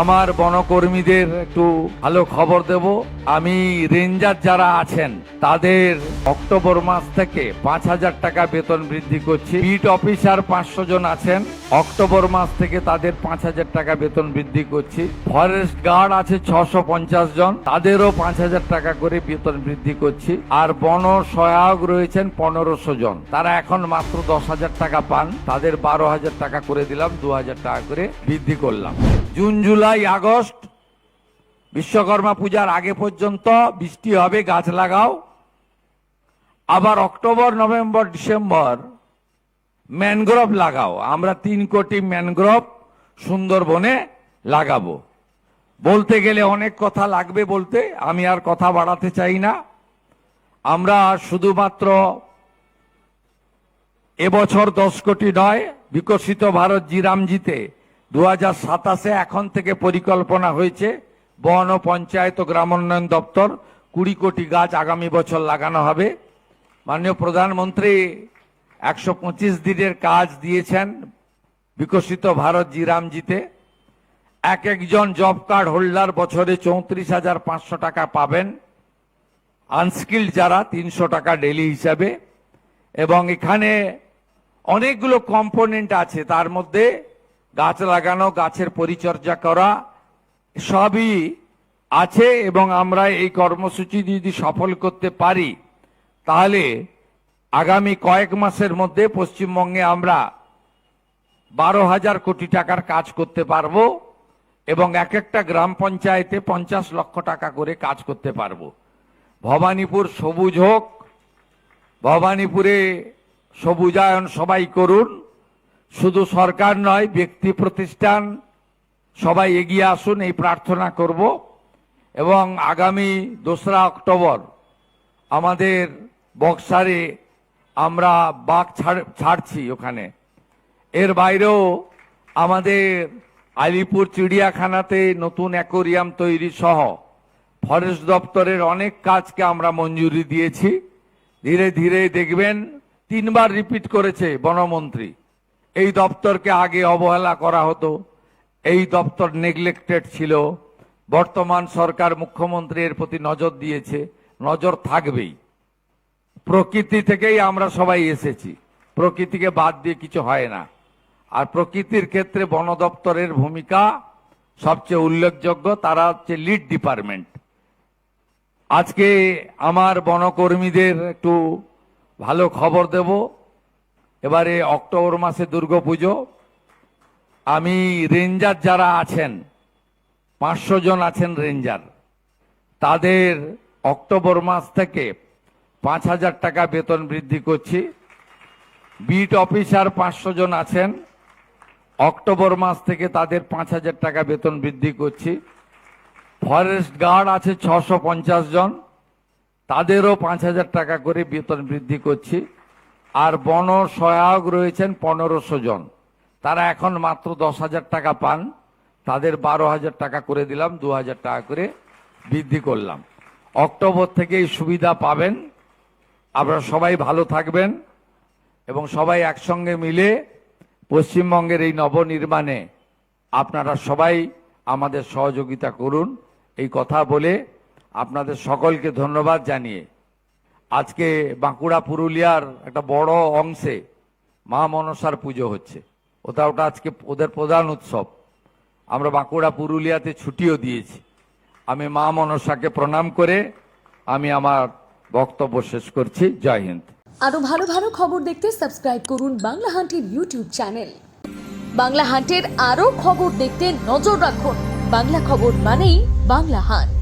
আমার বনকর্মীদের একটু ভালো খবর দেব। আমি রেঞ্জার যারা আছেন তাদের অক্টোবর মাস থেকে 5,000 টাকা বেতন বৃদ্ধি করছি। বিট অফিসার 500 জন আছেন, অক্টোবর মাস থেকে তাদের 5,000 টাকা বেতন বৃদ্ধি করছি। ফরেস্ট গার্ড আছে 650 জন, তাদেরও 5,000 টাকা করে বেতন বৃদ্ধি করছি। আর বন সহায়ক রয়েছেন 1500 জন, তারা এখন মাত্র 10,000 টাকা পান, তাদের 12,000 টাকা করে দিলাম, 2,000 টাকা করে বৃদ্ধি করলাম। জুন, জুলাই, আগস্ট বিশ্বকর্মা পূজার আগে পর্যন্ত বৃষ্টি হবে, গাছ লাগাও। আবার অক্টোবর, নভেম্বর, ডিসেম্বর ম্যানগ্রোভ লাগাও। আমরা 3 কোটি ম্যানগ্রোভ সুন্দরবনে লাগাবো। বলতে গেলে অনেক কথা লাগবে বলতে, আমি আর কথা বাড়াতে চাই না। আমরা শুধুমাত্র এবছর 10 কোটি নয়, বিকশিত ভারত জিরামজিতে 2027 এখন থেকে পরিকল্পনা হয়েছে বন ও পঞ্চায়েত ও গ্রামোন্নয়ন দপ্তর 20 কোটি গাছ আগামী বছর লাগানো হবে। মাননীয় প্রধানমন্ত্রী 125 দিনের কাজ দিয়েছেন বিকশিত ভারত জিরামজিতে। এক একজন জব কার্ড হোল্ডার বছরে 34,500 টাকা পাবেন, আনস্কিল্ড যারা 300 টাকা ডেলি হিসাবে। এবং এখানে অনেকগুলো কম্পোনেন্ট আছে, তার মধ্যে গাছ লাগানো, গাছের পরিচর্যা করা সবই আছে। এবং আমরা এই কর্মসূচি যদি সফল করতে পারি তাহলে আগামী কয়েক মাসের মধ্যে পশ্চিমবঙ্গে আমরা 12,000 কোটি টাকার কাজ করতে পারবো এবং এক একটা গ্রাম পঞ্চায়েতে 50 লক্ষ টাকা করে কাজ করতে পারবো। ভবানীপুর সবুজ হোক, ভবানীপুরে সবুজায়ন সবাই করুন, শুধু সরকার নয়, ব্যক্তি প্রতিষ্ঠান সবাই এগিয়ে আসুন, এই প্রার্থনা করব। এবং আগামী 2রা অক্টোবর আমাদের বক্সারে আমরা বাঘ ছাড়ছি ওখানে। এর বাইরেও আমাদের আলিপুর চিড়িয়াখানাতে নতুন অ্যাকোরিয়াম তৈরি সহ ফরেস্ট দপ্তরের অনেক কাজকে আমরা মঞ্জুরি দিয়েছি। ধীরে ধীরে দেখবেন 3 বার রিপিট করেছে বনমন্ত্রী। এই দপ্তরকে আগে অবহেলা করা হতো, এই দপ্তর নেগলেক্টেড ছিল। বর্তমান সরকার, মুখ্যমন্ত্রী এর প্রতি নজর দিয়েছে, নজর থাকবেই। প্রকৃতি থেকেই আমরা সবাই এসেছি, প্রকৃতিকে বাদ দিয়ে কিছু হয় না। আর প্রকৃতির ক্ষেত্রে বন দপ্তরের ভূমিকা সবচেয়ে উল্লেখযোগ্য, তারা হচ্ছে লিড ডিপার্টমেন্ট। আজকে আমার বনকর্মীদের একটু ভালো খবর দেব। এবারে অক্টোবর মাসে দুর্গাপুজো। আমি রেঞ্জার যারা আছেন 500 জন আছেন রেঞ্জার, তাদের অক্টোবর মাস থেকে 5,000 টাকা বেতন বৃদ্ধি করছি। বিট অফিসার 500 জন আছেন, অক্টোবর মাস থেকে তাদের 5,000 টাকা বেতন বৃদ্ধি করছি। ফরেস্ট গার্ড আছে 650 জন, তাদেরও 5,000 টাকা করে বেতন বৃদ্ধি করছি। আর বন সহায়ক রয়েছেন 1500 জন, তারা এখন মাত্র 10,000 টাকা পান, তাদের 12,000 টাকা করে দিলাম, 2,000 টাকা করে বৃদ্ধি করলাম। অক্টোবর থেকে এই সুবিধা পাবেন। আপনারা সবাই ভালো থাকবেন এবং সবাই একসঙ্গে মিলে পশ্চিমবঙ্গের এই নবনির্মাণে আপনারা সবাই আমাদের সহযোগিতা করুন। এই কথা বলে আপনাদের সকলকে ধন্যবাদ জানিয়ে আজকে বাঁকুড়া পুরুলিয়ার একটা বড় অংশে মা মনসার পুজো হচ্ছে। ওটা আজকে ওদের প্রধান উৎসব। আমরা বাঁকুড়া পুরুলিয়াতে ছুটিও দিয়েছি। আমি মা মনসাকে প্রণাম করে আমি আমার বক্তব্য শেষ করছি। জয় হিন্দ। আরো ভালো ভালো খবর দেখতে সাবস্ক্রাইব করুন বাংলা হান্টের ইউটিউব চ্যানেল। বাংলা হান্টের আরো খবর দেখতে নজর রাখুন। বাংলা খবর মানেই বাংলা হান্ট।